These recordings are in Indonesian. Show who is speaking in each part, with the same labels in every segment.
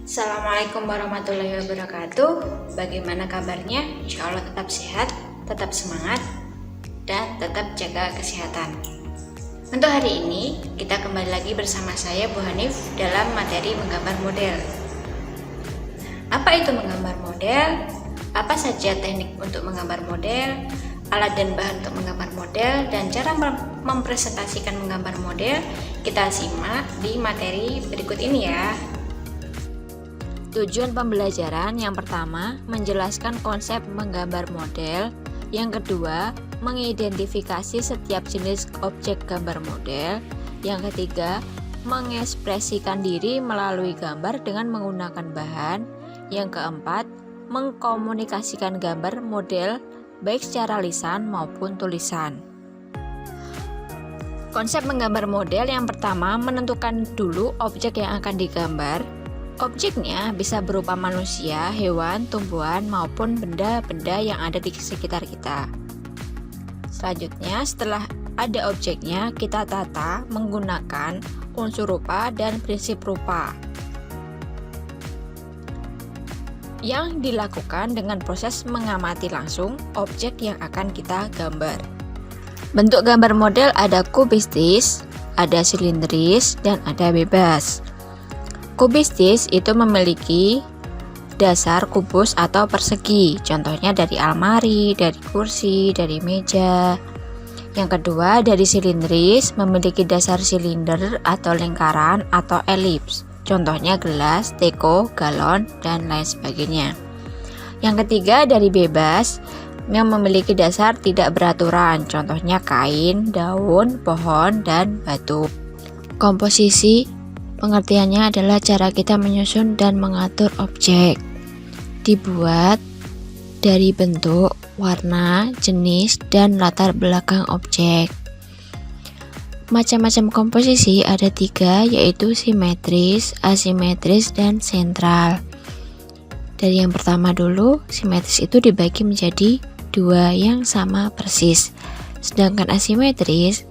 Speaker 1: Assalamualaikum warahmatullahi wabarakatuh. Bagaimana kabarnya? Insya Allah tetap sehat, tetap semangat, dan tetap jaga kesehatan. Untuk hari ini, kita kembali lagi bersama saya Bu Hanif dalam materi menggambar model. Apa itu menggambar model? Apa saja teknik untuk menggambar model? Alat dan bahan untuk menggambar model dan cara mempresentasikan menggambar model kita simak di materi berikut ini ya. Tujuan pembelajaran yang pertama, menjelaskan konsep menggambar model. Yang kedua, mengidentifikasi setiap jenis objek gambar model. Yang ketiga, mengekspresikan diri melalui gambar dengan menggunakan bahan. Yang keempat, mengkomunikasikan gambar model baik secara lisan maupun tulisan. Konsep menggambar model yang pertama, menentukan dulu objek yang akan digambar. Objeknya bisa berupa manusia, hewan, tumbuhan, maupun benda-benda yang ada di sekitar kita. Selanjutnya, setelah ada objeknya, kita tata menggunakan unsur rupa dan prinsip rupa yang dilakukan dengan proses mengamati langsung objek yang akan kita gambar. Bentuk gambar model ada kubistis, ada silindris, dan ada bebas. Kubistis itu memiliki dasar kubus atau persegi, contohnya dari almari, dari kursi, dari meja. Yang kedua, dari silindris memiliki dasar silinder atau lingkaran atau elips, contohnya gelas, teko, galon, dan lain sebagainya. Yang ketiga, dari bebas yang memiliki dasar tidak beraturan, contohnya kain, daun, pohon, dan batu. Komposisi pengertiannya adalah cara kita menyusun dan mengatur objek. Dibuat dari bentuk, warna, jenis, dan latar belakang objek. Macam-macam komposisi ada 3, yaitu simetris, asimetris, dan sentral. Dari yang pertama dulu, simetris itu dibagi menjadi 2 yang sama persis. Sedangkan asimetris,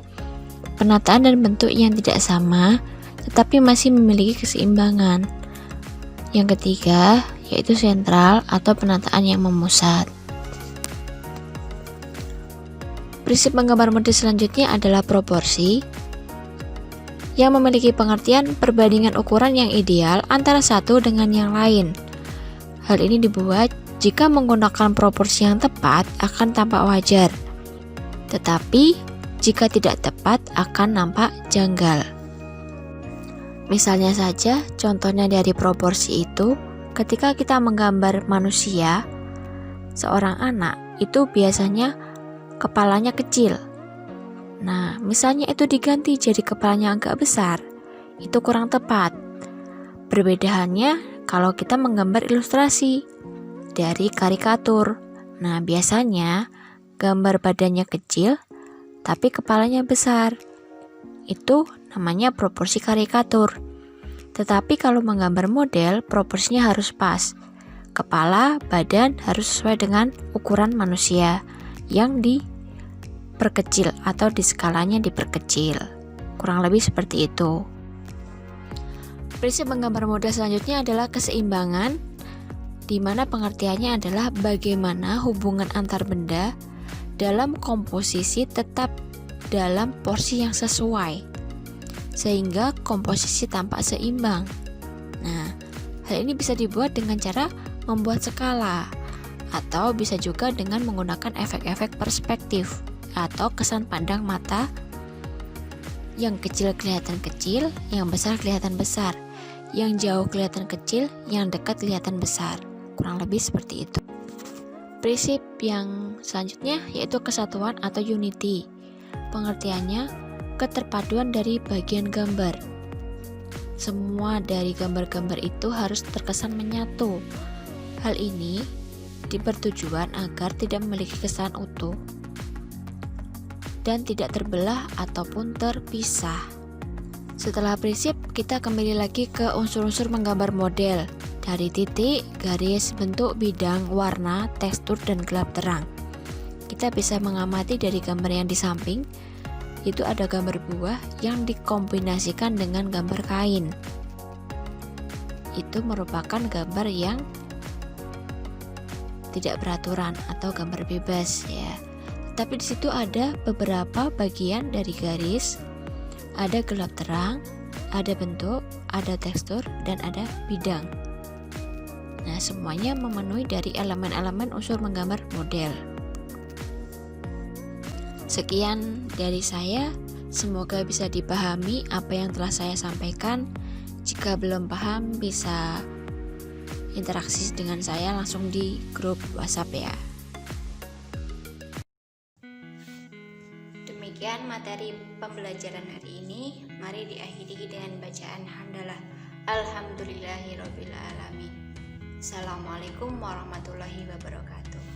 Speaker 1: penataan dan bentuk yang tidak sama, tetapi masih memiliki keseimbangan. Yang ketiga, yaitu sentral atau penataan yang memusat. Prinsip menggambar model selanjutnya adalah proporsi, yang memiliki pengertian perbandingan ukuran yang ideal antara satu dengan yang lain. Hal ini dibuat jika menggunakan proporsi yang tepat akan tampak wajar, tetapi jika tidak tepat akan nampak janggal. Misalnya saja, contohnya dari proporsi itu, ketika kita menggambar manusia, seorang anak itu biasanya kepalanya kecil. Nah, misalnya itu diganti jadi kepalanya agak besar, itu kurang tepat. Perbedaannya kalau kita menggambar ilustrasi dari karikatur. Nah, biasanya gambar badannya kecil tapi kepalanya besar. Itu namanya proporsi karikatur. Tetapi kalau menggambar model, proporsinya harus pas. Kepala, badan harus sesuai dengan ukuran manusia yang diperkecil atau di skalanya diperkecil. Kurang lebih seperti itu. Prinsip menggambar model selanjutnya adalah keseimbangan, di mana pengertiannya adalah bagaimana hubungan antar benda dalam komposisi tetap dalam porsi yang sesuai, sehingga komposisi tampak seimbang. Nah, hal ini bisa dibuat dengan cara membuat skala, atau bisa juga dengan menggunakan efek-efek perspektif atau kesan pandang mata. Yang kecil kelihatan kecil, yang besar kelihatan besar, yang jauh kelihatan kecil, yang dekat kelihatan besar. Kurang lebih seperti itu. Prinsip yang selanjutnya yaitu kesatuan atau unity. Pengertiannya keterpaduan dari bagian gambar. Semua dari gambar-gambar itu harus terkesan menyatu. Hal ini bertujuan agar tidak memiliki kesan utuh dan tidak terbelah ataupun terpisah. Setelah prinsip, kita kembali lagi ke unsur-unsur menggambar model dari titik, garis, bentuk, bidang, warna, tekstur, dan gelap terang. Kita bisa mengamati dari gambar yang di samping, itu ada gambar buah yang dikombinasikan dengan gambar kain. itu merupakan gambar yang tidak beraturan atau gambar bebas ya. Tapi di situ ada beberapa bagian dari garis, ada gelap terang, ada bentuk, ada tekstur, dan ada bidang. Nah, semuanya memenuhi dari elemen-elemen unsur menggambar model. Sekian dari saya, semoga bisa dipahami apa yang telah saya sampaikan. Jika belum paham, bisa interaksi dengan saya langsung di grup WhatsApp ya. Demikian materi pembelajaran hari ini. Mari diakhiri dengan bacaan hamdalah. Alhamdulillahirabbil alamin. Assalamualaikum warahmatullahi wabarakatuh.